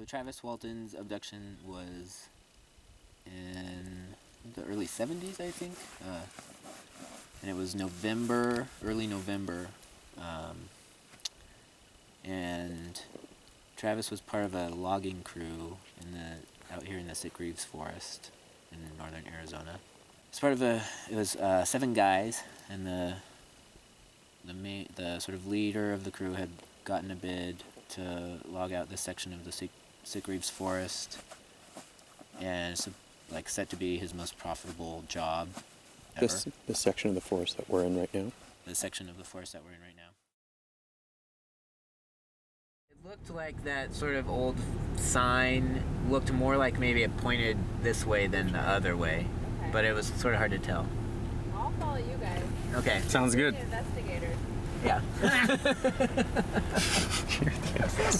So Travis Walton's abduction was in the early 70s, I think. And it was November, early November. And Travis was part of a logging crew out here in the Sitgreaves Forest in northern Arizona. It was 7 guys, and the sort of leader of the crew had gotten a bid to log out this section of the Sitgreaves Forest, and it's set to be his most profitable job ever. This section of the forest that we're in right now? The section of the forest that we're in right now. It looked like that sort of old sign looked more like maybe it pointed this way than the other way, okay. But it was sort of hard to tell. I'll follow you guys. Okay. Sounds good. Investigators. Yeah.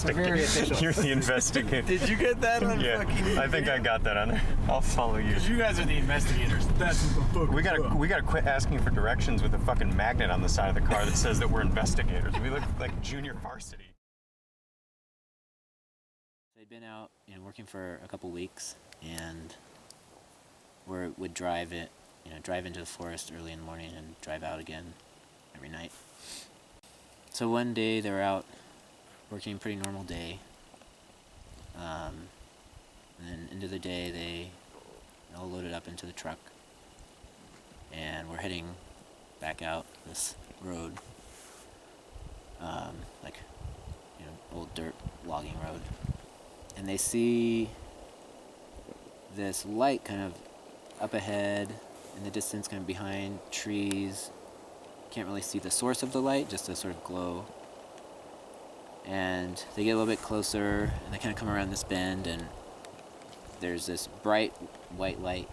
Very official. You're the investigator. Did you get that on fucking... I think I got that on there. I'll follow you. Because you guys are the investigators. That's what the fuck we gotta quit asking for directions with a fucking magnet on the side of the car that says that we're investigators. We look like junior varsity. They'd been out, working for a couple weeks, and would drive into the forest early in the morning and drive out again every night. So one day they were out working a pretty normal day. And then into the day they all loaded up into the truck and were heading back out this road, old dirt logging road. And they see this light kind of up ahead in the distance, kind of behind trees. Can't really see the source of the light, just a sort of glow. And they get a little bit closer, and they kind of come around this bend, and there's this bright white light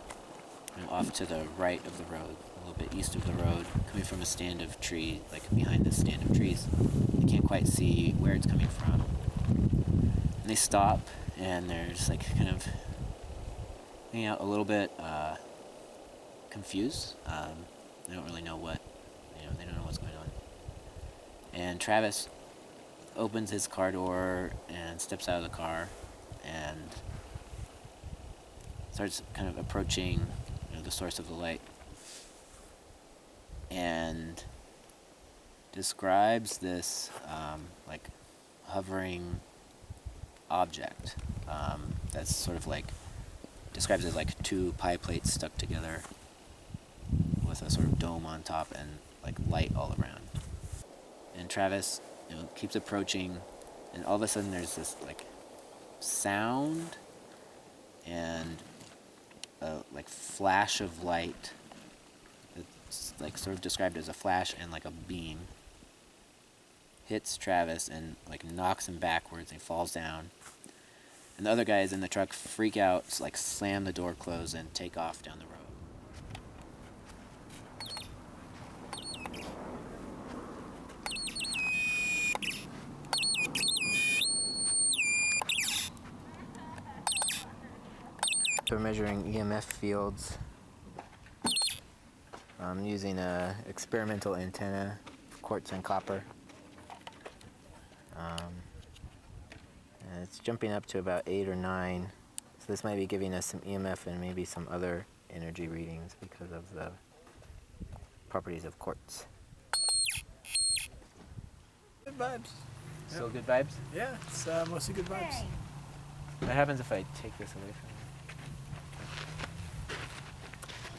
off to the right of the road, a little bit east of the road, coming from a stand of trees, behind this stand of trees. They can't quite see where it's coming from. And they stop, and they're just kind of hanging out a little bit confused. They don't really know they don't know what's going on. And Travis opens his car door and steps out of the car and starts kind of approaching the source of the light, and describes this hovering object that's sort of describes it as 2 pie plates stuck together with a sort of dome on top and light all around. And Travis keeps approaching, and all of a sudden there's this sound and a flash of light. It's sort of described as a flash and a beam hits Travis and knocks him backwards, and he falls down. And the other guys in the truck freak out, slam the door closed and take off down the road. We're measuring EMF fields using a experimental antenna, quartz and copper. And it's jumping up to about 8 or 9. So this might be giving us some EMF and maybe some other energy readings because of the properties of quartz. Good vibes. Still good vibes? Yeah, it's mostly good vibes. Hey. What happens if I take this away from you?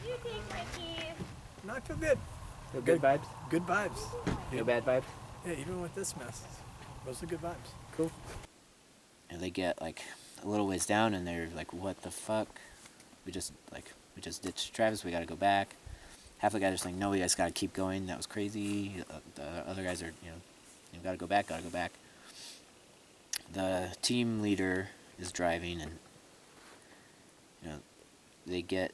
You take my keys. No, I feel good. Still good vibes? Good vibes. No bad vibes? Yeah, even with this mess, mostly good vibes. Cool. And they get a little ways down, and they're what the fuck? We just ditched Travis, we gotta go back. Half the guys are no, we guys gotta keep going, that was crazy. The other guys are, gotta go back. The team leader is driving, and they get,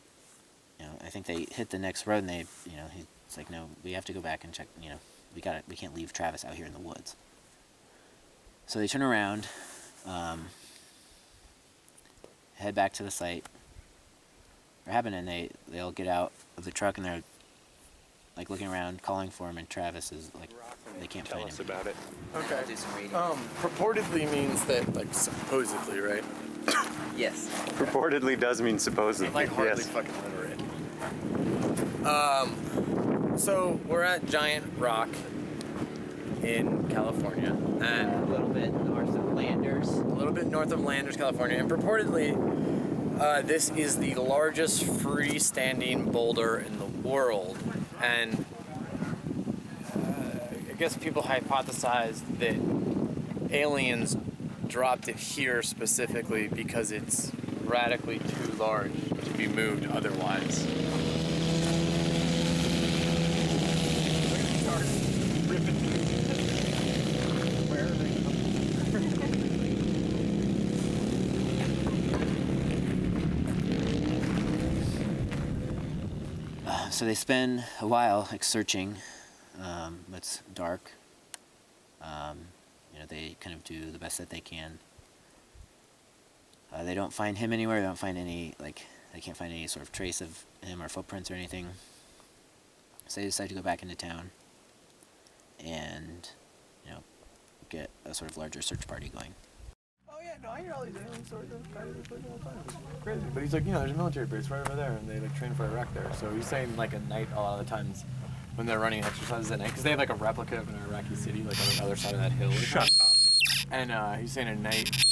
I think they hit the next road, and they, he's no, we have to go back and check, we can't leave Travis out here in the woods. So they turn around, head back to the site. They're happening, and they'll get out of the truck, and they're like looking around, calling for him, and Travis is like, they can't Tell find us him. about it. Okay. Do some reading. Purportedly means that, like, supposedly, right? Yes. Purportedly does mean supposedly. Like, hardly yes. fucking literate. So, we're at Giant Rock in California, and A little bit north of Landers. a little bit north of Landers, California, and purportedly, this is the largest freestanding boulder in the world, and I guess people hypothesized that aliens dropped it here specifically because it's radically too large to be moved otherwise. So they spend a while like searching. It's dark. They kind of do the best that they can. They don't find him anywhere. They don't find any they can't find any sort of trace of him or footprints or anything. So they decide to go back into town and get a sort of larger search party going. Oh yeah, no, I hear all these alien stories. It's crazy. But he's like, there's a military base right over there, and they like train for Iraq there. So he's saying like at night a lot of the times when they're running exercises at night, because they have like a replica of an Iraqi city like on the other side of that hill. Shut up. And he's saying at night when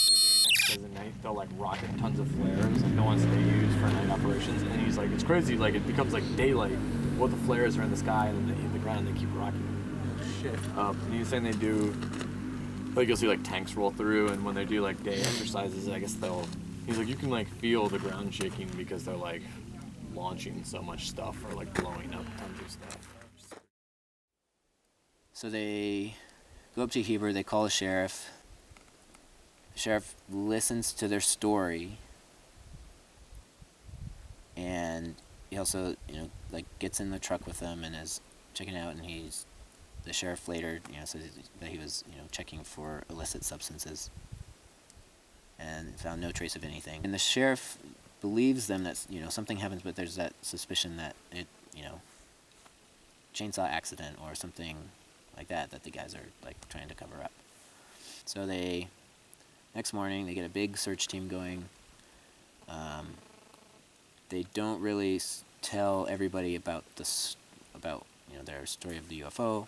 they're doing exercises at night, they'll like rocket tons of flares, like the ones they use for night operations. And he's like, it's crazy. Like it becomes like daylight. What the flares are in the sky, and then they hit the ground, and they keep rocking shit up. And he's saying they do. Like you'll see like tanks roll through, and when they do like day exercises, I guess he's like, you can like feel the ground shaking because they're like launching so much stuff or like blowing up tons of stuff. So they go up to Heber, they call the sheriff. The sheriff listens to their story, and he also, gets in the truck with them and is checking out, and the sheriff later, says that he was, checking for illicit substances and found no trace of anything. And the sheriff believes them that, something happens, but there's that suspicion that it, chainsaw accident or something like that the guys are, like, trying to cover up. So next morning, they get a big search team going. They don't really tell everybody about their story of the UFO.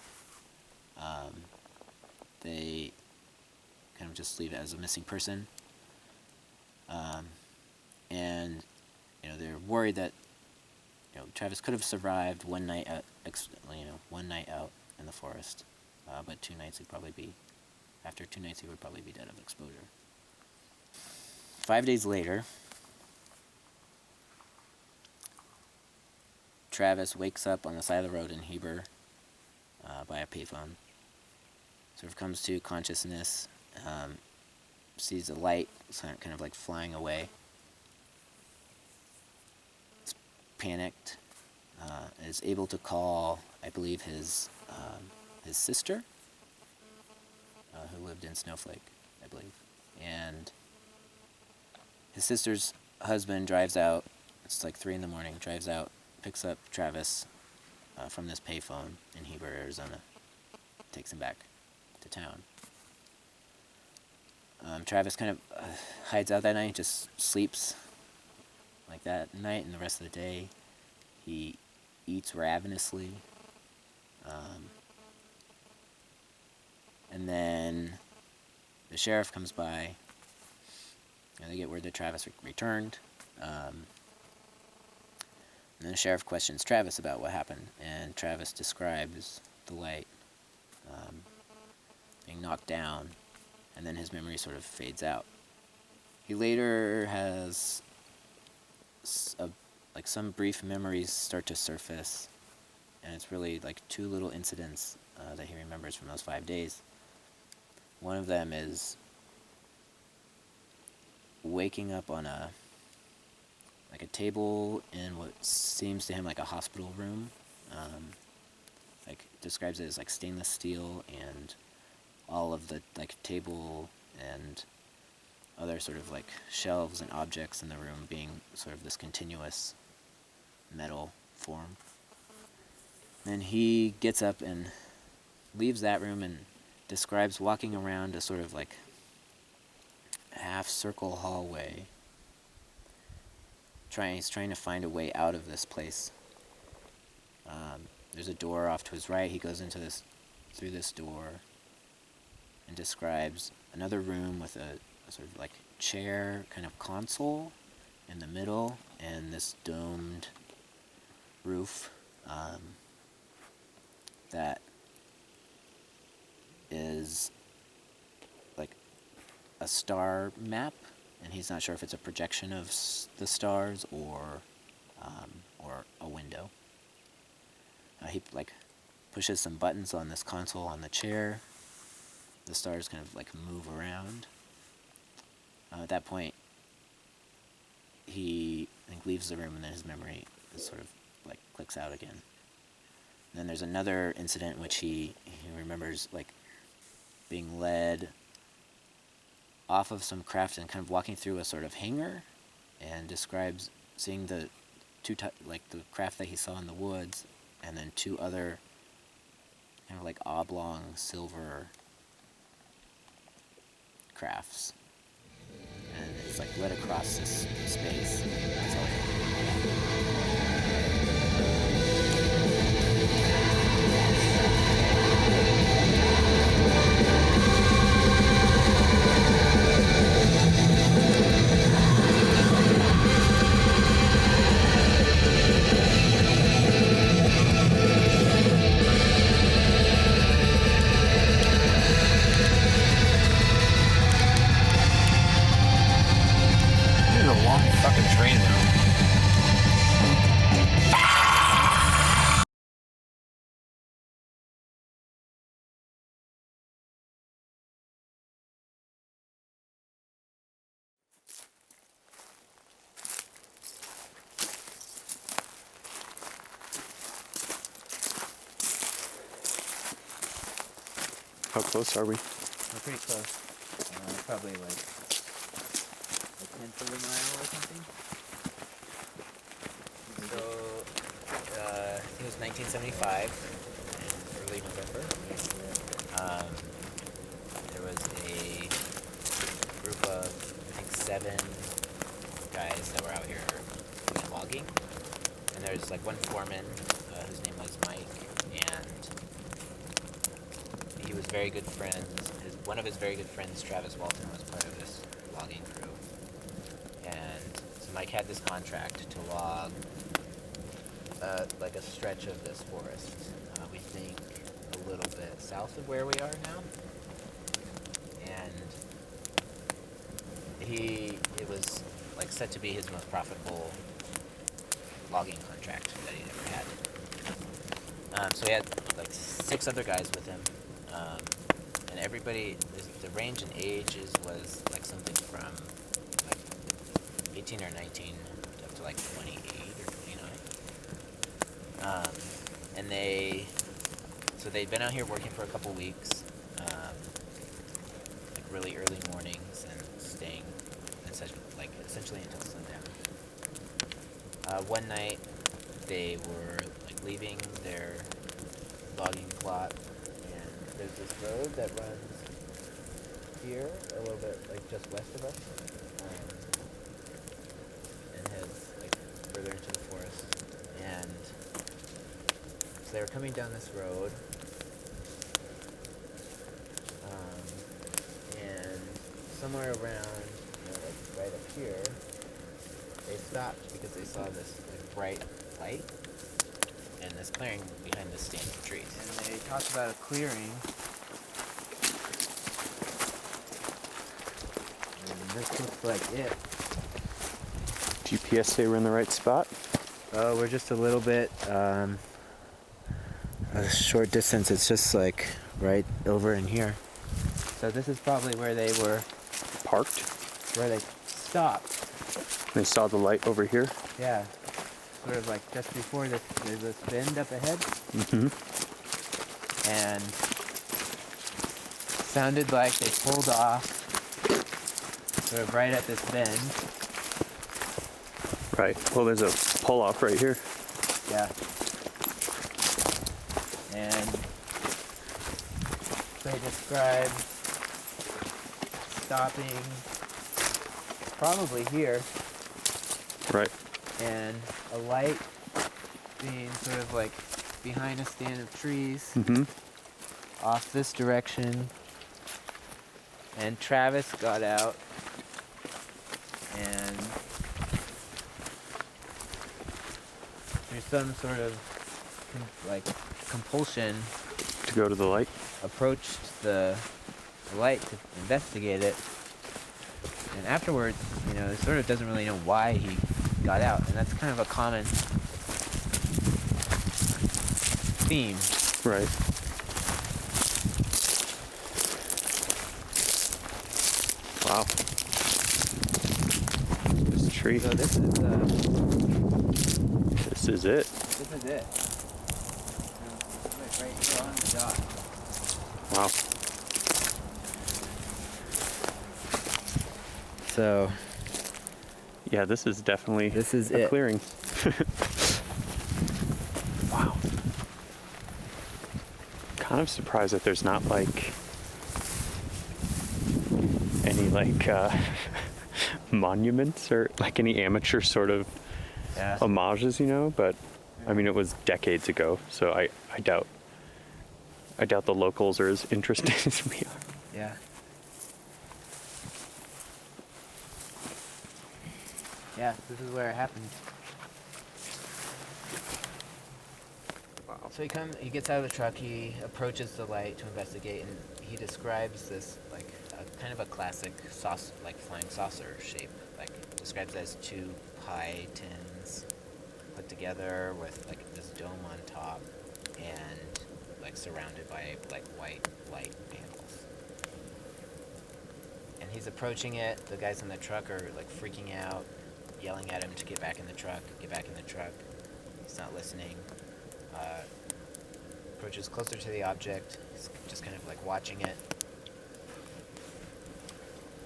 They kind of just leave it as a missing person. And they're worried that Travis could have survived one night out, in the forest, but after 2 nights he would probably be dead of exposure. 5 days later, Travis wakes up on the side of the road in Heber by a payphone. Sort of comes to consciousness, sees a light, kind of like flying away. Is panicked, is able to call, I believe, his sister, who lived in Snowflake, I believe. And his sister's husband drives out, it's like 3 a.m, drives out, picks up Travis from this payphone in Heber, Arizona, takes him back to town. Travis kind of hides out that night, just sleeps like that night, and the rest of the day he eats ravenously. And then the sheriff comes by, and they get word that Travis returned. And then the sheriff questions Travis about what happened, and Travis describes the light being knocked down, and then his memory sort of fades out. He later has some brief memories start to surface, and it's really like 2 little incidents that he remembers from those 5 days. One of them is waking up on a table in what seems to him like a hospital room. Describes it as like stainless steel, and all of the table and other sort of shelves and objects in the room being sort of this continuous metal form. And he gets up and leaves that room and describes walking around a sort of like half circle hallway. He's trying to find a way out of this place. There's a door off to his right. He goes through this door and describes another room with a sort of like chair kind of console in the middle and this domed roof that is like a star map, and he's not sure if it's a projection of the stars or a window. He like pushes some buttons on this console on the chair. The stars kind of like move around. At that point, he I think leaves the room, and then his memory is sort of like clicks out again. And then there's another incident in which he remembers like being led off of some craft and kind of walking through a sort of hangar, and describes seeing the the craft that he saw in the woods, and then two other kind of like oblong silver crafts, and it's like led across this space. That's all. This is a long fucking train though. How close are we? We're pretty close. Probably like a tenth of a mile or something. So, I think it was 1975, in early November. There was a group of, I think, 7 guys that were out here doing logging. And there's like one foreman, whose name was Mike, and he was very good friends. One of his very good friends, Travis Walton, was part of this logging crew. And so Mike had this contract to log like a stretch of this forest. We think a little bit south of where we are now. And it was like set to be his most profitable logging contract that he'd ever had. So he had like 6 other guys with him. And everybody, the range in ages was like something from like 18 or 19 up to like 28 or 29. And they'd been out here working for a couple weeks, like really early mornings, and staying like essentially until sundown. One night they were like leaving their logging plot. There's this road that runs here, a little bit like just west of us, and heads like further into the forest. And so they were coming down this road, and somewhere around, like right up here, they stopped because they saw this like bright light and this clearing behind this stand of trees. And they talked about a clearing. And this looks like it. GPS say we're in the right spot? Oh, we're just a little bit, a short distance. It's just like right over in here. So this is probably where they were Parked? where they stopped. They saw the light over here? Yeah. Sort of like just before this, there's this bend up ahead. Mm-hmm. And sounded like they pulled off sort of right at this bend. Right. Well, there's a pull-off right here. Yeah. And they describe stopping probably here, Right. and a light being sort of like behind a stand of trees Mm-hmm. off this direction. And Travis got out, and there's some sort of compulsion, To go to the light. approached the light to investigate it, and afterwards, it sort of doesn't really know why he got out, and that's kind of a common theme. Right. Wow. This tree. So this is it. This is it. Right here on the dot. Wow. So Yeah, this is definitely this is a it. clearing. Wow. Kind of surprised that there's not like any monuments or like any amateur sort of Yeah. homages, but I mean it was decades ago, so I doubt the locals are as interested as we are. Yeah. Yeah, this is where it happened. Wow. So he gets out of the truck, he approaches the light to investigate, and he describes this like kind of a classic flying saucer shape. Describes it as two pie tins put together with this dome on top and surrounded by white light panels. And he's approaching it. The guys in the truck are freaking out, yelling at him to get back in the truck. Get back in the truck. He's not listening. Approaches closer to the object. He's just kind of watching it.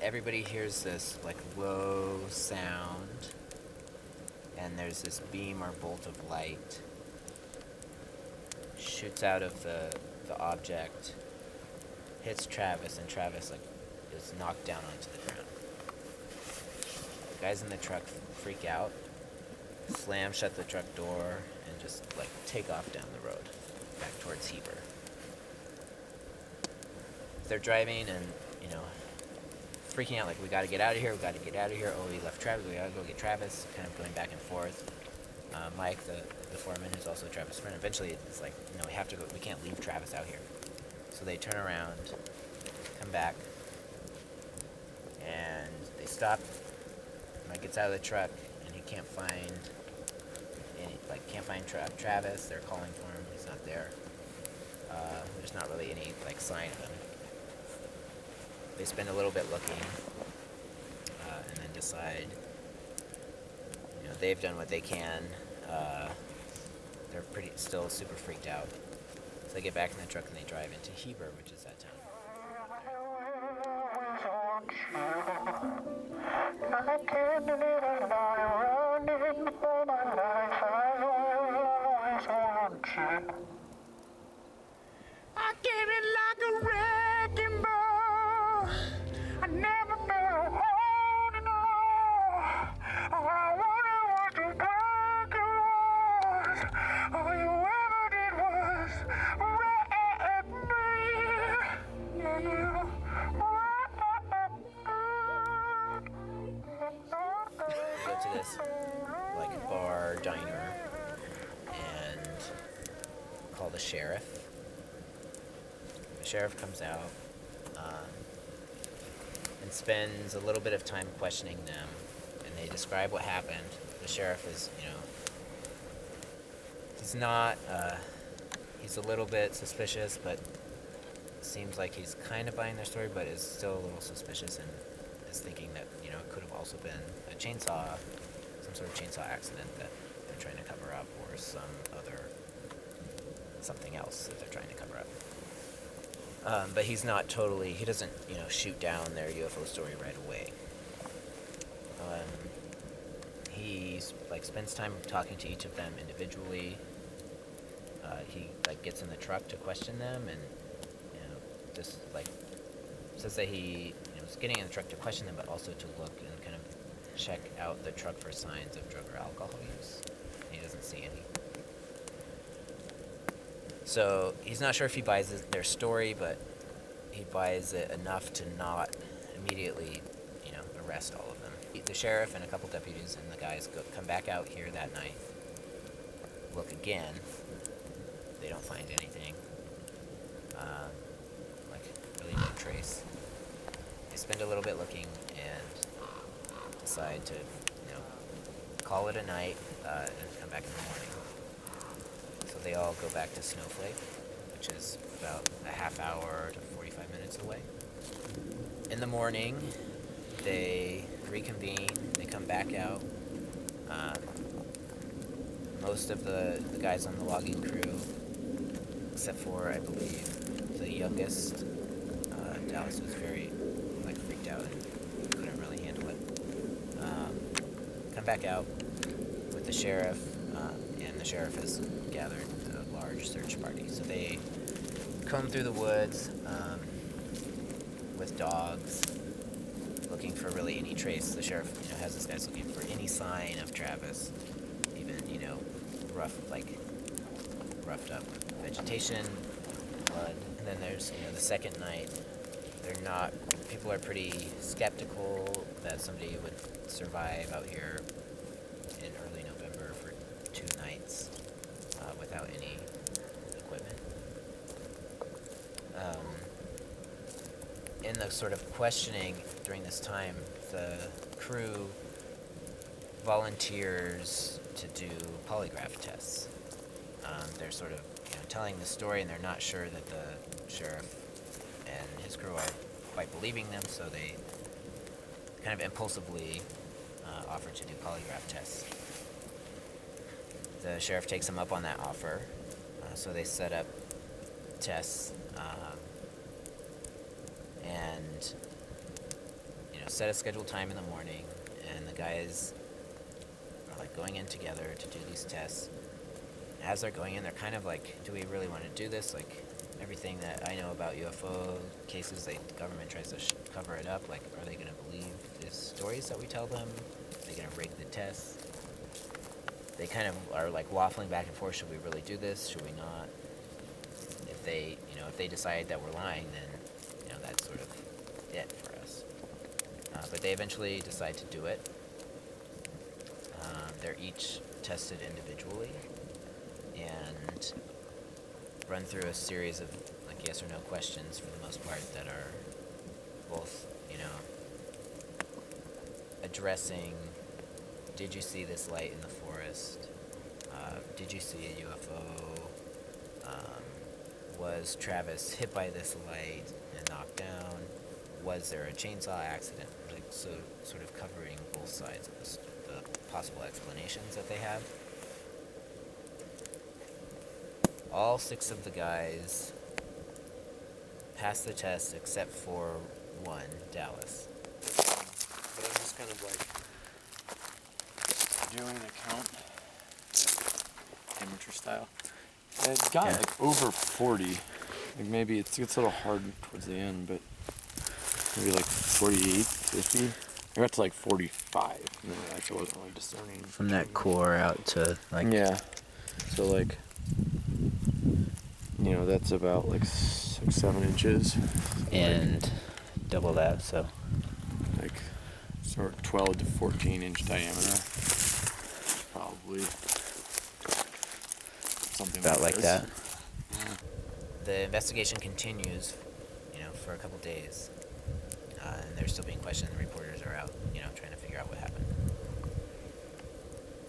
Everybody hears this low sound, and there's this beam or bolt of light shoots out of the object, hits Travis, and Travis is knocked down onto the ground. The guys in the truck freak out, slam shut the truck door, and just take off down the road back towards Heber. They're driving and freaking out, we gotta get out of here, oh, we left Travis, we gotta go get Travis, kind of going back and forth. Mike, the foreman, who's also Travis' friend, eventually it's no, we have to go, we can't leave Travis out here. So they turn around, come back, and they stop. Mike gets out of the truck, and he can't find Travis. They're calling for him, he's not there. There's not really any sign of him. They spend a little bit looking, and then decide, they've done what they can. They're still super freaked out. So they get back in the truck and they drive into Heber, which is that town. I get it like a wrecking ball. I never felt holding on. All I wanted was to break your walls. All you ever did was wreck me. Yeah, you Go to this bar diner and call the sheriff. The sheriff comes out and spends a little bit of time questioning them, and they describe what happened. The sheriff is, he's not, he's a little bit suspicious, but seems like he's kind of buying their story, but is still a little suspicious and is thinking that, it could have also been a chainsaw, some sort of chainsaw accident that they're trying to cover up, or something else that they're trying to cover up. But he's not totally, he doesn't, shoot down their UFO story right away. He spends time talking to each of them individually, he like gets in the truck to question them, and just like says that he was getting in the truck to question them, but also to look and kind of check out the truck for signs of drug or alcohol use. He doesn't see any. So he's not sure if he buys their story, but he buys it enough to not immediately, arrest all of them. The sheriff and a couple deputies and the guys come back out here that night, look again. They don't find anything, like really no trace. They spend a little bit looking and decide to, call it a night and come back in the morning. So they all go back to Snowflake, which is about a half hour to 45 minutes away. In the morning, they reconvene, they come back out. Most of the guys on the logging crew, except for, I believe, the youngest, Dallas, was very, freaked out and couldn't really handle it. Come back out with the sheriff, and the sheriff has gathered a large search party. So they comb through the woods with dogs, looking for really any trace. The sheriff, has his guys looking for any sign of Travis, even, roughed up vegetation, blood. And then there's, the second night, people are pretty skeptical that somebody would survive out here in early November for 2 nights without any equipment. In the sort of questioning during this time, the crew volunteers to do polygraph tests. They're sort of telling the story, and they're not sure that the sheriff and his crew are quite believing them, so they kind of impulsively offer to do polygraph tests. The sheriff takes them up on that offer, so they set up tests and set a scheduled time in the morning, and the guys are going in together to do these tests. As they're going in, they're kind of do we really want to do this? Everything that I know about UFO cases, the government tries to cover it up. Are they going to believe the stories that we tell them? Are they going to rig the tests? They kind of are waffling back and forth. Should we really do this? Should we not? If they decide that we're lying, then that's sort of it for us. But they eventually decide to do it. They're each tested individually and run through a series of yes or no questions for the most part that are both, addressing, did you see this light in the forest? Did you see a UFO? Was Travis hit by this light and knocked down? Was there a chainsaw accident? So sort of covering both sides of the possible explanations that they have. All 6 of the guys pass the test except for one, Dallas. But I'm just kind of doing a count, amateur style. It got over 40. Maybe it gets a little hard towards the end, but maybe 48, 50. I got to 45. And then I actually wasn't really discerning. From that core out to Yeah. So that's about 6, 7 inches. and double that, so Sort of 12 to 14 inch diameter. Probably something about like this. that. Yeah. The investigation continues, for a couple days, and they're still being questioned. The reporters are out, trying to figure out what happened.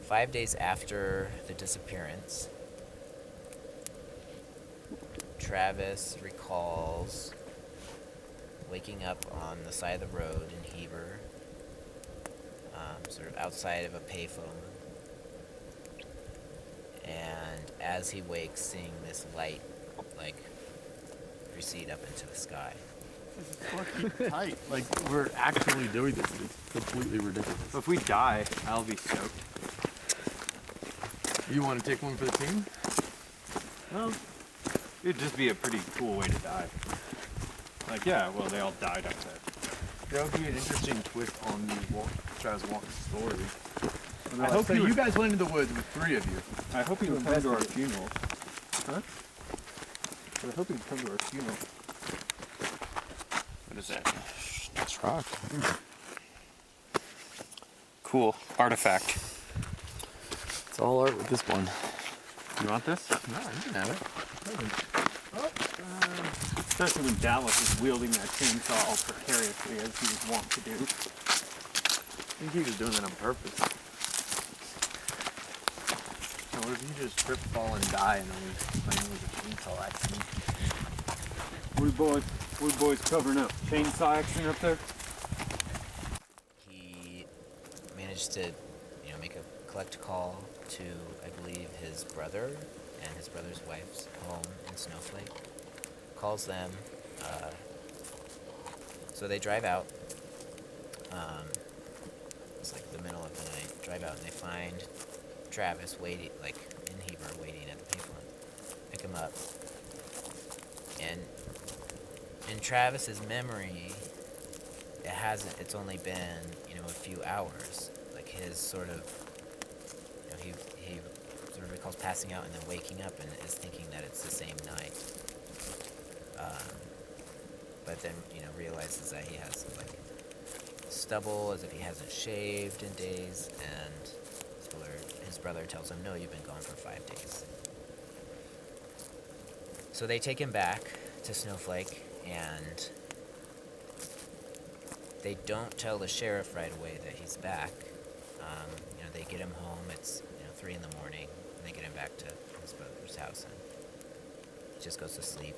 5 days after the disappearance, Travis recalls waking up on the side of the road in Heber, sort of outside of a payphone, and as he wakes, seeing this light recede up into the sky. This is fucking tight. We're actually doing this. It's completely ridiculous. So if we die, I'll be stoked. You want to take one for the team? Well, it'd just be a pretty cool way to die. Like, yeah, well, they all died up there. That would be an interesting twist on the Travis Walton story. I hope so you guys went into the woods with 3 of you. I hope you would come to our investigate. funeral. Huh? But I hope you'd come to our funeral. What is that? That's rock. Cool artifact. It's all art with this one. You want this? No, you can have it. Especially when Dallas is wielding that chainsaw all precariously as he was wont to do. I think he was doing that on purpose. So what if you just trip, fall, and die, and then we playing with a chainsaw accident? We boys covering up. Chainsaw action up there? He managed to, make a collect call to, I believe, his brother and his brother's wife's home in Snowflake. Calls them. So they drive out. It's like the middle of the night. Drive out and they find Travis waiting, like in Heber, waiting at the payphone. Pick him up. And in Travis's memory, it's only been, a few hours. Like his sort of, he sort of recalls passing out and then waking up and is thinking that it's the same night. But then, realizes that he has, like, stubble as if he hasn't shaved in days, and his brother tells him, no, you've been gone for 5 days. So they take him back to Snowflake, and they don't tell the sheriff right away that he's back. They get him home, it's, 3 in the morning, and they get him back to his brother's house, and he just goes to sleep.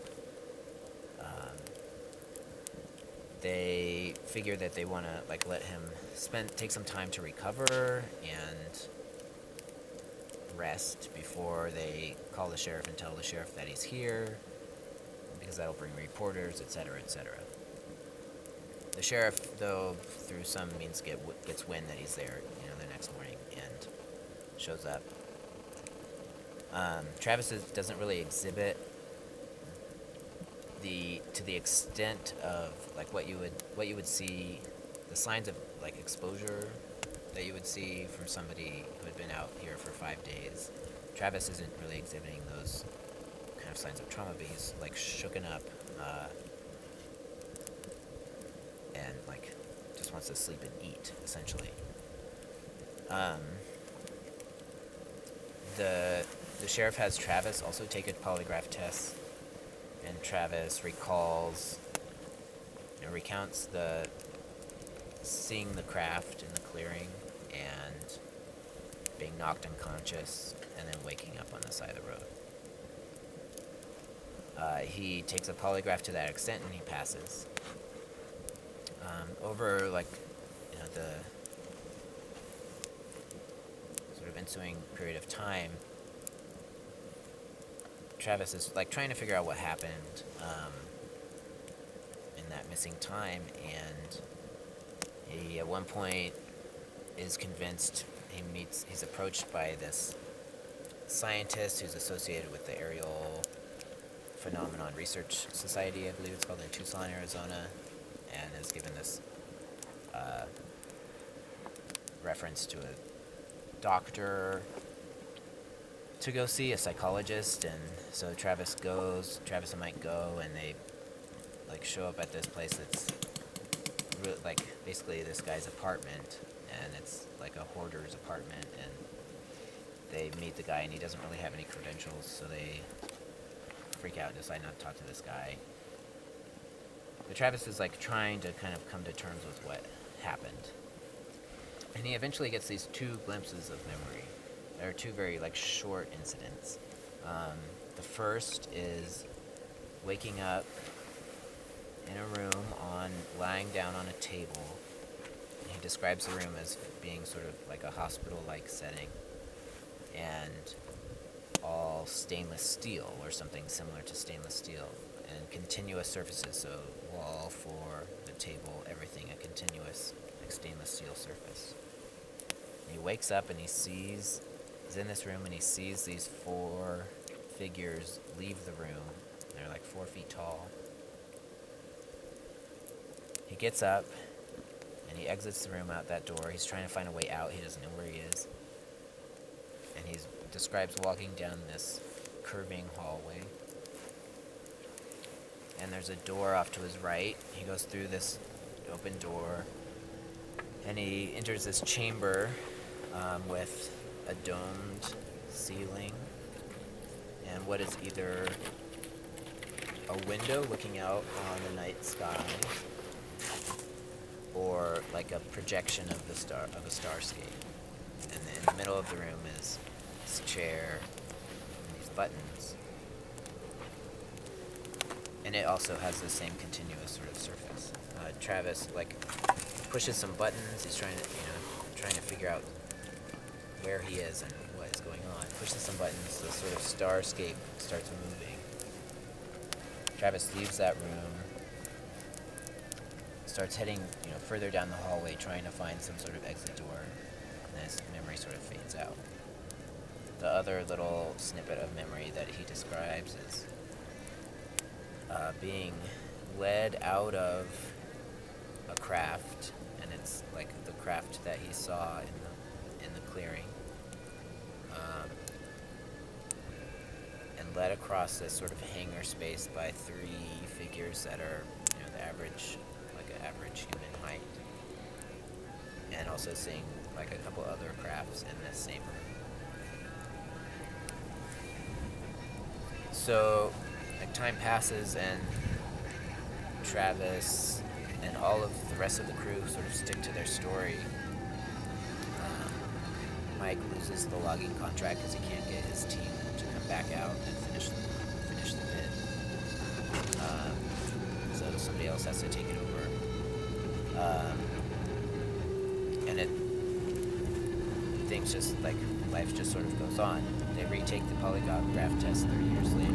They figure that they want to let him take some time to recover and rest before they call the sheriff and tell the sheriff that he's here, because that'll bring reporters, etc., etc. The sheriff, though, through some means gets wind that he's there, the next morning and shows up. Travis doesn't really exhibit to the extent of what you would see, the signs of exposure that you would see from somebody who had been out here for 5 days. Travis isn't really exhibiting those kind of signs of trauma, but he's shooken up and just wants to sleep and eat, essentially. The sheriff has Travis also take a polygraph test. And Travis recounts seeing the craft in the clearing and being knocked unconscious and then waking up on the side of the road. He takes a polygraph to that extent and he passes. Over the sort of ensuing period of time, Travis is trying to figure out what happened in that missing time, and he at one point is convinced. He's approached by this scientist who's associated with the Aerial Phenomenon Research Society, I believe it's called, in Tucson, Arizona, and is given this reference to a doctor to go see, a psychologist. And so Travis and Mike go, and they show up at this place that's basically this guy's apartment, and it's a hoarder's apartment, and they meet the guy and he doesn't really have any credentials, so they freak out and decide not to talk to this guy. But Travis is trying to kind of come to terms with what happened, and he eventually gets these 2 glimpses of memory. There are 2 very short incidents. The first is waking up in a room lying down on a table. And he describes the room as being sort of like a hospital-like setting, and all stainless steel or something similar to stainless steel, and continuous surfaces. So wall, floor, the table, everything a continuous stainless steel surface. And he wakes up and he's in this room and he sees these 4 figures leave the room. They're like 4 feet tall. He gets up and he exits the room out that door. He's trying to find a way out. He doesn't know where he is. And he describes walking down this curving hallway. And there's a door off to his right. He goes through this open door. And he enters this chamber with a domed ceiling. And what is either a window looking out on the night sky, or like a projection of a starscape. And in the middle of the room is this chair and these buttons. And it also has the same continuous sort of surface. Travis pushes some buttons. He's trying to figure out where he is and what is going on. Pushes some buttons. The sort of starscape starts moving. Travis leaves that room. Starts heading, further down the hallway, trying to find some sort of exit door. And his memory sort of fades out. The other little snippet of memory that he describes is being led out of a craft, and it's like the craft that he saw in the clearing, and led across this sort of hangar space by 3 figures that are the average human height, and also seeing like a couple other crafts in this same room. So time passes, and Travis and all of the rest of the crew sort of stick to their story. Mike loses the logging contract because he can't get his team to come back out and finish the bid. So somebody else has to take it over. And life just sort of goes on. They retake the polygraph test 30 years later.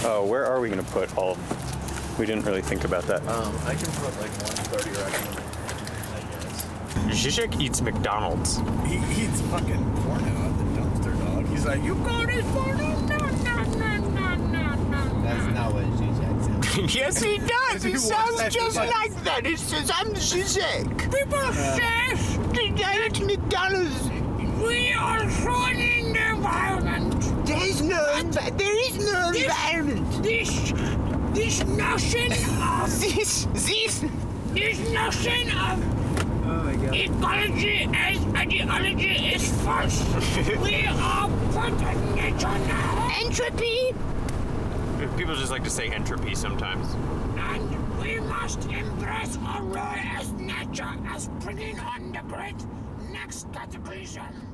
Oh, where are we going to put all? We didn't really think about that. I can put like 130 racks in, I guess. Zizek eats McDonald's. He eats fucking porno at the dumpster, dog. He's like, you got this porno? No. That's not what Zizek sounds. Yes, he does. He sounds just like that. He says, I'm Zizek. People say it's McDonald's. We are ruining the environment. There is no environment. This notion of this notion of ecology as ideology is false. We are putting nature now. Entropy. People just like to say entropy sometimes. And we must embrace our role as nature as bringing on the great next cataclysm.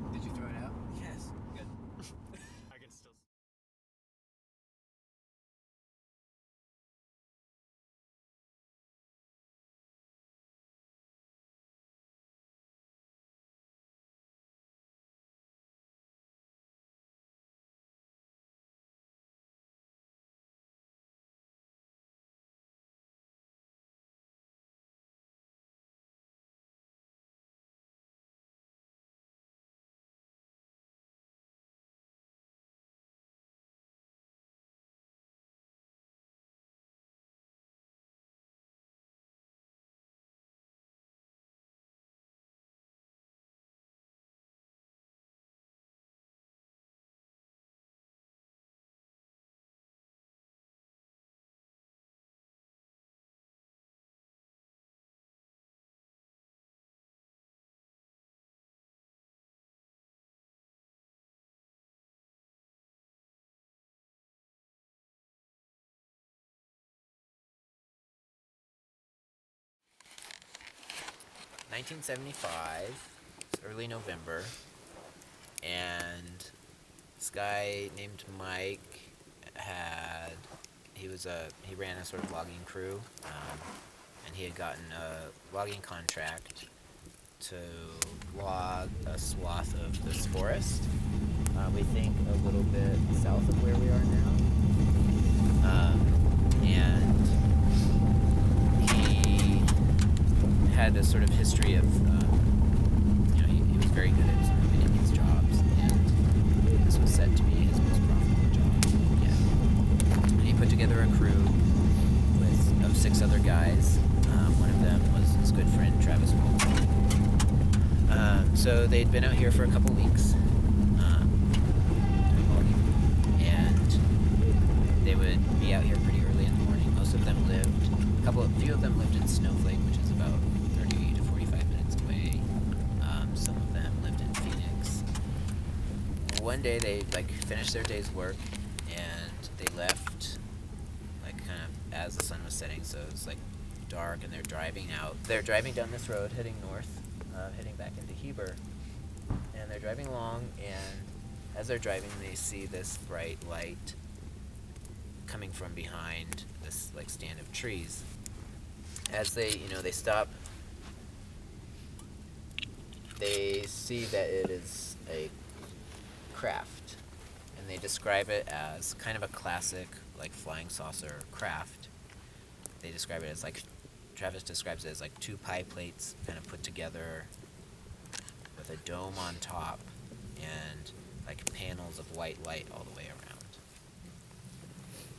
1975. It's early November, and this guy named Mike he ran a sort of logging crew, and he had gotten a logging contract to log a swath of this forest. We think a little bit south of where we are now, and he had a sort of history of, he was very good at sort of getting these jobs, and this was said to be his most profitable job yet. And he put together a crew of 6 other guys. One of them was his good friend Travis Walton. So they'd been out here for a couple weeks, and they would be out here pretty early in the morning. Most of them few of them lived in Snowflake, which is about 30 to 45 minutes away. Some of them lived in Phoenix. One day they finished their day's work, and they left kind of as the sun was setting, so it was dark, and they're driving out. They're driving down this road, heading north, heading back into Heber, and they're driving along, and as they're driving, they see this bright light coming from behind this stand of trees. As they stop, they see that it is a craft, and they describe it as kind of a classic flying saucer craft. They describe it as Travis describes it as 2 pie plates kind of put together with a dome on top and panels of white light all the way around.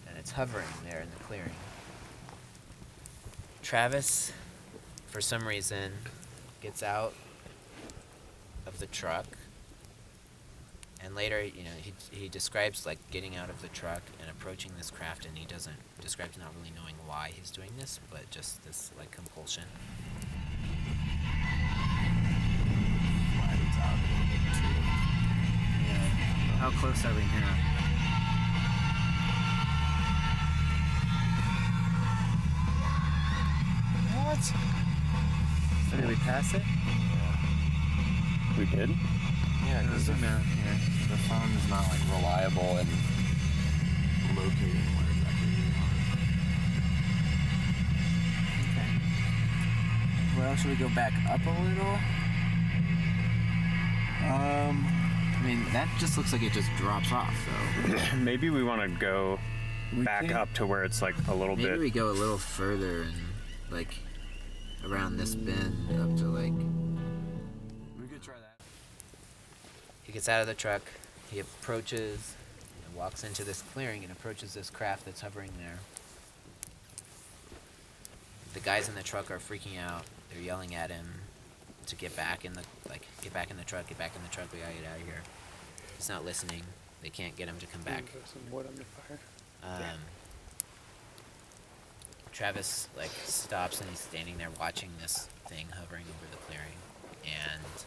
And it's hovering there in the clearing. Travis, for some reason, gets out of the truck, and later, he describes getting out of the truck and approaching this craft, and he describes not really knowing why he's doing this, but just this compulsion. Yeah. How close are we now? What? Did we pass it? We did? Yeah, because Zoom out here. the phone is not reliable in locating where exactly we Okay. Well, should we go back up a little? I mean, that just looks like it just drops off, so. Maybe we want to go back up to where it's a little Maybe bit. we go a little further and around this bend up to We could try that. He gets out of the truck, he approaches and walks into this clearing and approaches this craft that's hovering there. The guys in the truck are freaking out. They're yelling at him to get back in the get back in the truck, we gotta get out of here. He's not listening. They can't get him to come back. Some wood under fire. Travis stops, and he's standing there watching this thing hovering over the clearing, and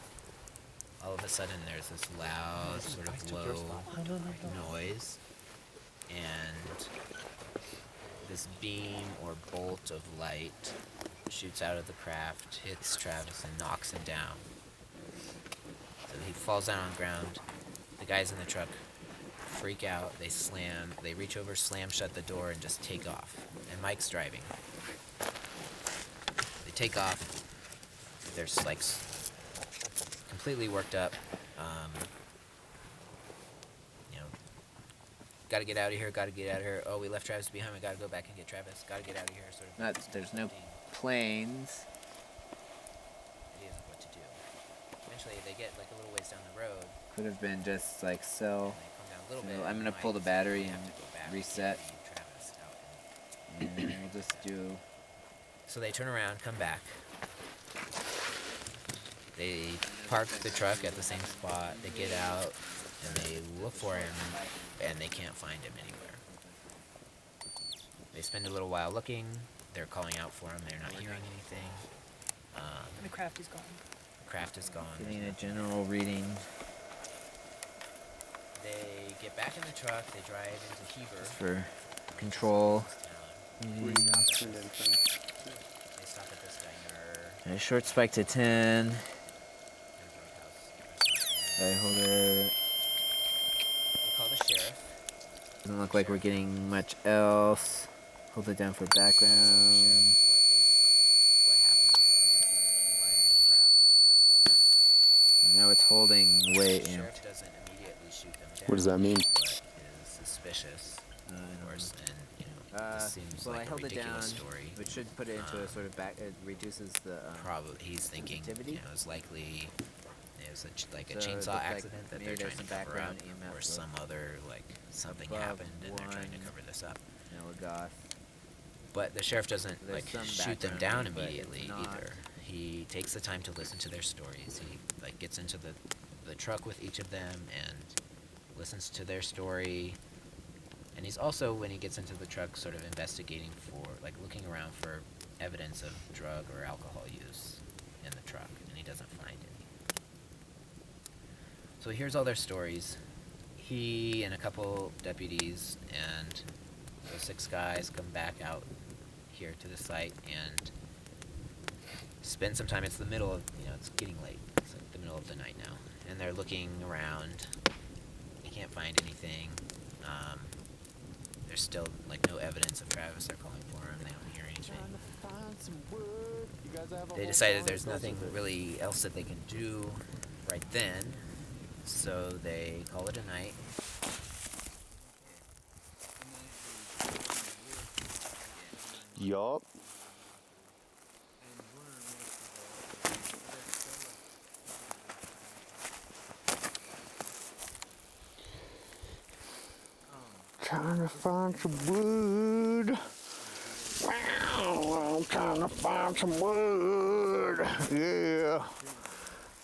all of a sudden there's this loud sort of low noise, and this beam or bolt of light shoots out of the craft, hits Travis, and knocks him down. So he falls down on the ground. The guys in the truck freak out. They reach over, slam shut the door, and just take off. And Mike's driving. They take off. They're completely worked up. Gotta get out of here. Oh, we left Travis behind. We gotta go back and get Travis. Gotta get out of here. There's no planes. Ideas of what to do. Eventually, they get a little ways down the road. Could have been just so. They come down a little bit. I'm gonna pull the battery and reset. And we'll just do. So they turn around, come back. They park the truck at the same spot. They get out and they look for him, and they can't find him anywhere. They spend a little while looking. They're calling out for him. They're not hearing anything. The craft is gone. The craft is gone. Getting a general reading. They get back in the truck. They drive into Heber for control. They stop at this diner. I short spike to 10. I hold it. We call the sheriff. Doesn't look like we're getting much else. Hold it down for background. Now it's holding way in. Sheriff doesn't immediately shoot them down. What does that mean? But is suspicious, of course, and this seems like a ridiculous story. It should put it into a sort of back. It reduces the. Probably he's thinking, it's likely it was like a chainsaw accident that they're trying to cover up, or some other something happened and they're trying to cover this up. But the sheriff doesn't shoot them down immediately either. He takes the time to listen to their stories. He gets into the truck with each of them and listens to their story. And he's also, when he gets into the truck, sort of investigating for, looking around for evidence of drug or alcohol use in the truck, and he doesn't find any. So he hears all their stories. He and a couple deputies and those 6 guys come back out here to the site and spend some time. It's the middle of, it's getting late. It's the middle of the night now. And they're looking around. They can't find anything. There's still, no evidence of Travis. They're calling for him. They don't hear anything. They decided there's nothing really else that they can do right then. So they call it a night. Yup. Trying to find some wood. Wow, I'm trying to find some wood. Yeah.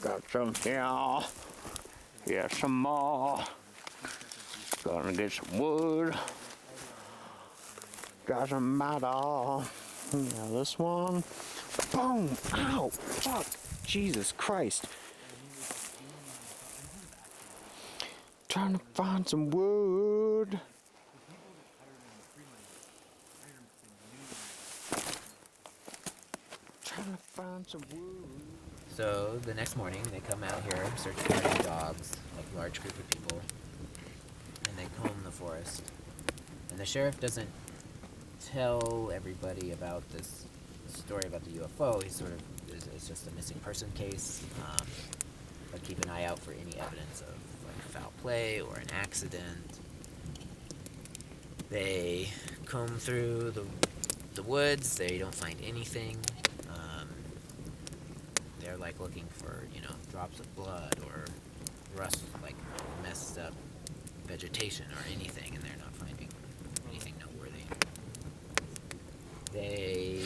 Got some here. Yeah, some more. Gonna get some wood. Got some metal. Now this one. Boom! Ow! Fuck! Jesus Christ. Trying to find some wood. Trying to find some wood. So the next morning, they come out here searching for any dogs, a large group of people, and they comb the forest. And the sheriff doesn't tell everybody about this story about the UFO. He sort of it's just a missing person case, but keep an eye out for any evidence of foul play or an accident. They comb through the woods. They don't find anything. They're looking for drops of blood or rust, messed up vegetation or anything, and they're not finding anything noteworthy. They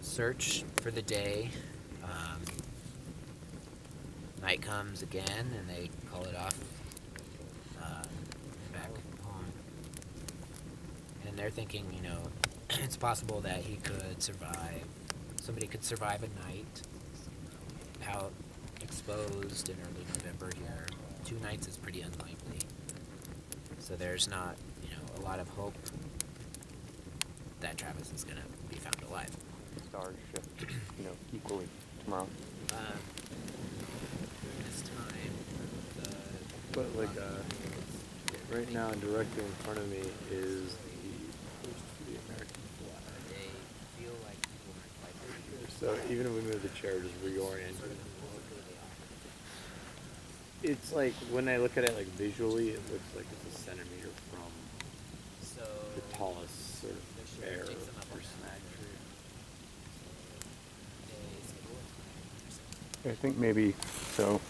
search for the day. Night comes again, and they call it off back home. And they're thinking, it's possible that he could survive. Somebody could survive a night out exposed in early November here. 2 nights is pretty unlikely. So there's not, a lot of hope that Travis is going to be found alive. Stars shift, equally tomorrow. This time, But right now, directly in front of me is the American flag. they feel like people might fight for years. So even if we move the chair, just reorient it. It's when I look at it visually, it looks like it's a centimeter from So the tallest sort of air takes them up or on snag tree. I think maybe so.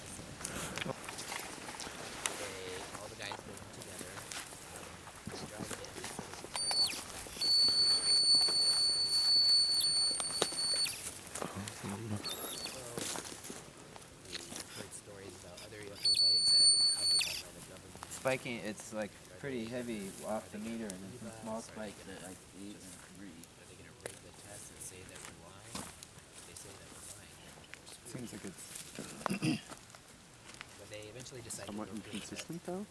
all the guys go in together. Drive heard stories about other UFO sightings that have been covered up by the government. Spiking, it's pretty heavy off the meter, and then some small spikes at 8 and 3. Are they going to rig the test and say that we're lying? They say that we're lying. Seems like it's When they eventually decide somewhat to go through the inconsistent though.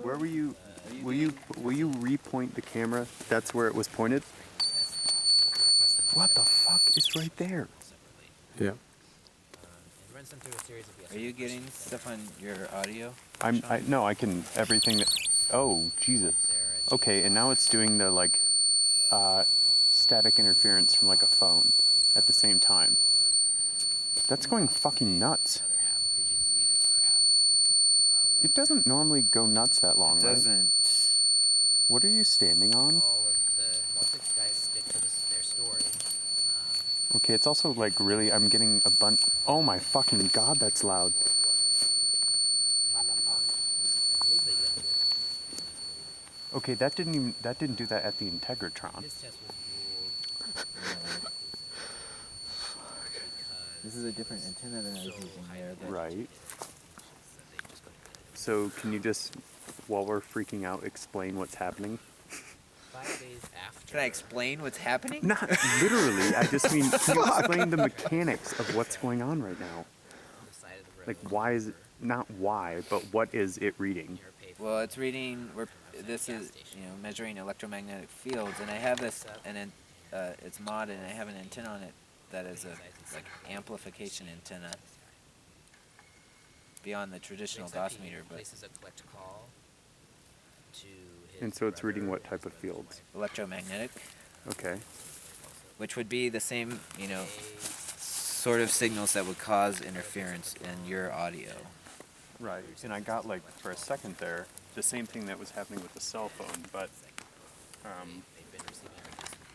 Where were you? Will you repoint the camera? That's where it was pointed. test the What the fuck is right there? Yeah. It runs them through a series of yes Are you getting stuff on your audio? No, I can, everything that, oh, Jesus. Okay, and now it's doing the, like, static interference from, like, a phone at the same time. That's going fucking nuts. It doesn't normally go nuts that long, It right? doesn't. What are you standing on? All of the six guys stick to their story. Okay, it's also, like, really, I'm getting a bunch, oh my fucking god, that's loud. Okay, that didn't do that at the Integratron. His test was ruled This is a different antenna than I was using there. But Right. So can you just, while we're freaking out, explain what's happening? 5 days after. Can I explain what's happening? Not literally, I just mean, can you explain the mechanics of what's going on right now? the side of the road. Like, why is it, not why, but what is it reading? Well, it's reading. This is measuring electromagnetic fields, and I have this, and then it's modded, and I have an antenna on it that is a like amplification antenna beyond the traditional Gauss meter, but Places a collect call to his And so it's reading brother what type of fields? electromagnetic, Okay. which would be the same, sort of signals that would cause interference in your audio. Right. And I got, like, for a second there, the same thing that was happening with the cell phone, but They've been receiving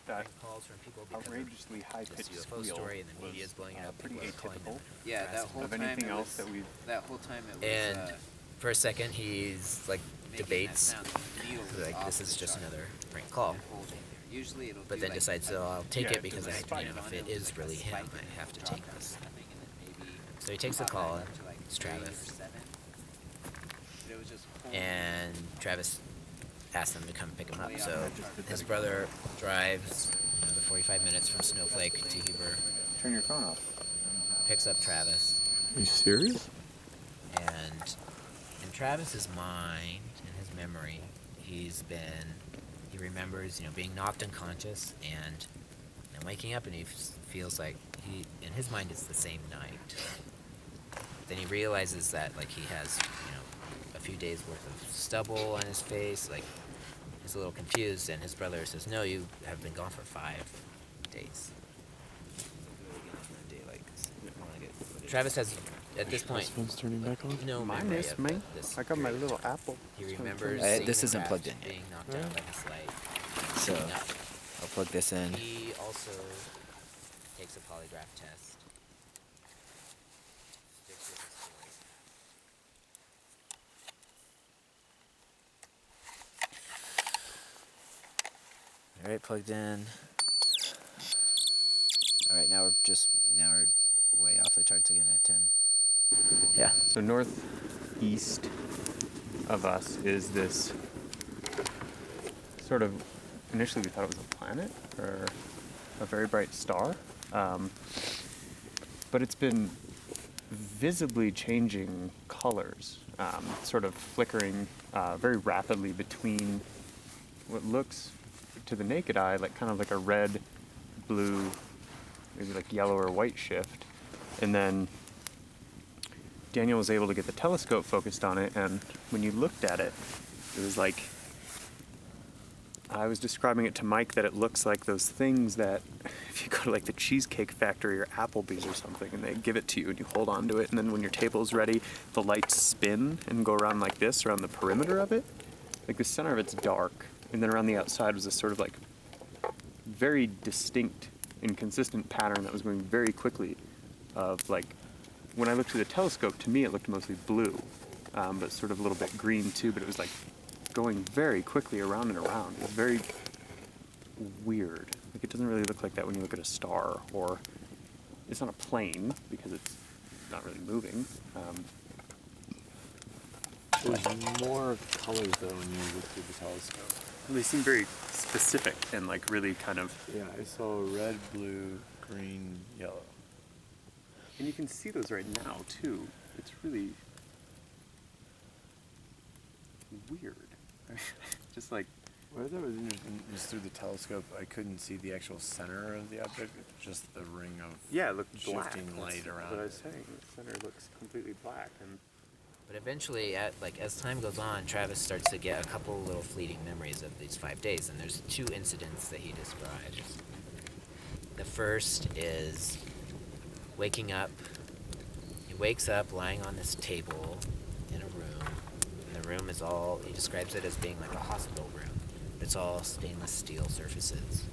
that calls from people because outrageously of high-pitched this UFO squeal story and the was media's blowing it up. pretty People are calling atypical them Yeah, that harassing whole of time anything it else was, that we've... that whole time it was. And for a second, he's like making debates, that sound. The needle was like off this the is just chart another prank call. and holding there. Usually it'll But do then like decides, a- so I'll take Yeah, it because it's a if it is really him, I have to take this. So he takes the call. It's Travis. And Travis asked him to come pick him up. So his brother drives another 45 minutes from Snowflake to Heber, Turn your phone off. picks up Travis, Are you serious? and in Travis's mind, in his memory, he remembers, being knocked unconscious and waking up, and he feels like in his mind, it's the same night. Then he realizes that, like, he has, a few days worth of stubble on his face, like, he's a little confused, and his brother says, no, you have been gone for 5 days. Travis has, at this point, Phone's turning back on. no Mine memory is, of man. this I got my period. little apple. He It's gonna remembers turn- seeing this the isn't craft plugged in being yet. knocked down by this light. So waking up. I'll plug this in. He also takes a polygraph test. Sticks with his story. All right, plugged in. All right, now we're way off the charts again at 10. Yeah. So northeast of us is this sort of, initially we thought it was a planet or a very bright star, but it's been visibly changing colors, sort of flickering very rapidly between what looks to the naked eye like kind of like a red, blue, maybe like yellow or white shift, and then Daniel was able to get the telescope focused on it, and when you looked at it, it was like, I was describing it to Mike that it looks like those things that if you go to like the Cheesecake Factory or Applebee's or something and they give it to you and you hold on to it, and then when your table's ready, the lights spin and go around like this around the perimeter of it. Like the center of it's dark, and then around the outside was this sort of like very distinct and consistent pattern that was going very quickly of like, when I looked through the telescope, to me it looked mostly blue, but sort of a little bit green too, but it was like going very quickly around and around. It was very weird. Like it doesn't really look like that when you look at a star, or it's not a plane because it's not really moving. There's more colors though when you look through the telescope. They seem very specific and like really kind of, Yeah, I saw red, blue, green, yellow. and you can see those right now too. It's really weird. Just like, What I thought was interesting is through the telescope, I couldn't see the actual center of the object, just the ring of Yeah, it looked black. shifting light That's around what I it. was saying. The center looks completely black, and But eventually, as time goes on, Travis starts to get a couple little fleeting memories of these 5 days, and there's 2 incidents that he describes. The first is waking up. He wakes up lying on this table in a room, and the room is all, he describes it as being like a hospital room. It's all stainless steel surfaces,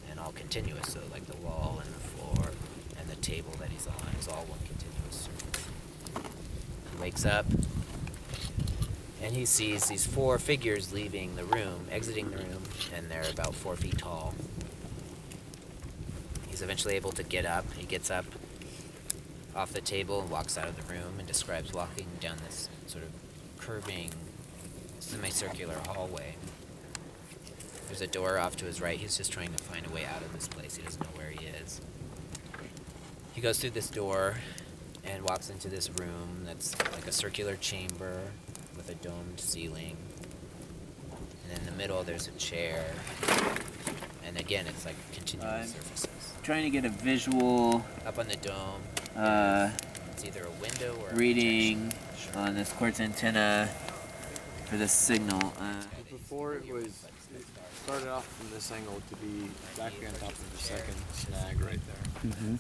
and all continuous, so like the wall and the floor and the table that he's on is all one continuous surface. He wakes up, and he sees these 4 figures leaving the room, exiting the room, and they're about 4 feet tall. He's eventually able to get up. He gets up off the table and walks out of the room and describes walking down this sort of curving, semicircular hallway. There's a door off to his right. He's just trying to find a way out of this place. He doesn't know where he is. He goes through this door and walks into this room that's like a circular chamber with a domed ceiling. And in the middle there's a chair. And again, it's like continuous surfaces. Trying to get a visual Up on the dome, it's either a window or a reading projection. on this quartz antenna for the signal. Before it started off from this angle to be exactly on top of the second snag right there. Mm-hmm.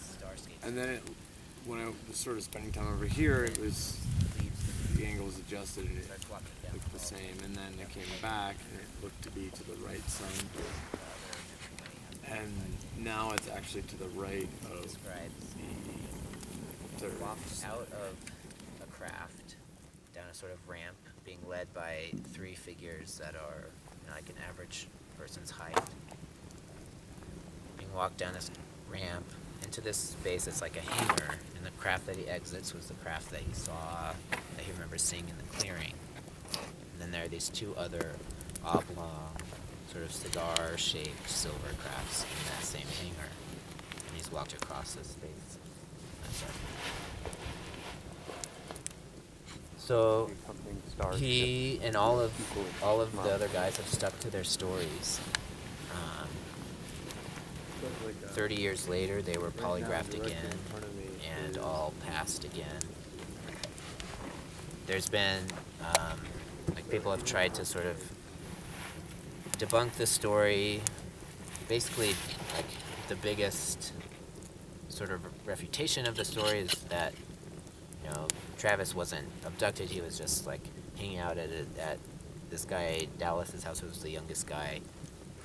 And then when I was sort of spending time over here, it was, the angle was adjusted and it looked the same. And then it came back and it looked to be to the right some. And now it's actually to the right of the third. Walks out of a craft down a sort of ramp, being led by 3 figures that are like an average person's height. Being walked down this ramp into this space that's like a hangar, and the craft that he exits was the craft that he saw, that he remembers seeing in the clearing. And then there are these 2 other oblong, sort of cigar-shaped silver crafts in that same hangar. And he's walked across this space. That's it. So he and all of the other guys have stuck to their stories. 30 years later, they were polygraphed again and all passed again. There's been like people have tried to sort of debunk the story. Basically, like the biggest sort of refutation of the story is that, you know, Travis wasn't abducted. He was just like hanging out at this guy Dallas's house, who was the youngest guy,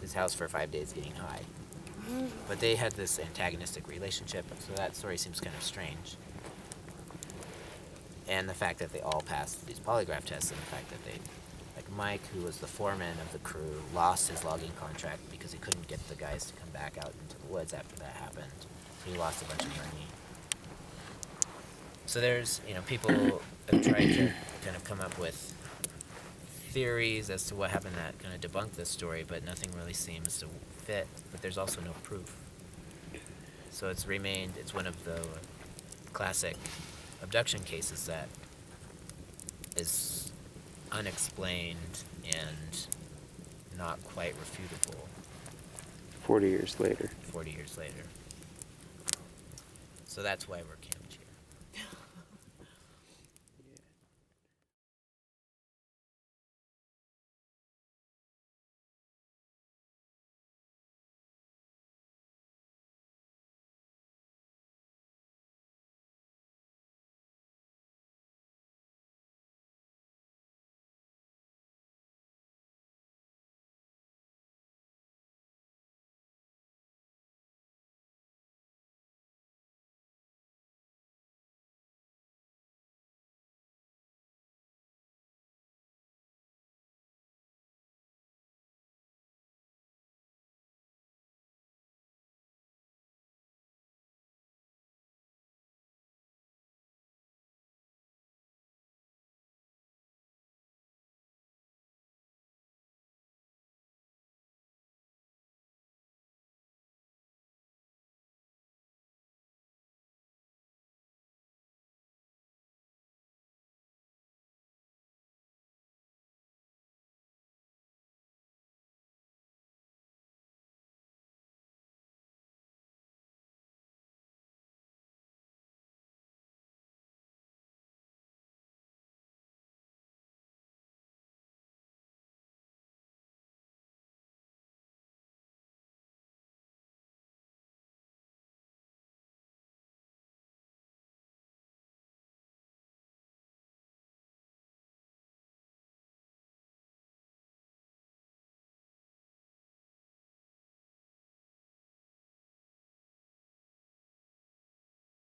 his house for 5 days getting high. But they had this antagonistic relationship, so that story seems kind of strange. And the fact that they all passed these polygraph tests, and the fact that they, like Mike, who was the foreman of the crew, lost his logging contract because he couldn't get the guys to come back out into the woods after that happened. So he lost a bunch of money. So there's, you know, people have tried to kind of come up with theories as to what happened that kind of debunk this story, but nothing really seems to fit. But there's also no proof. So it's one of the classic abduction cases that is unexplained and not quite refutable. 40 years later. 40 years later. So that's why we're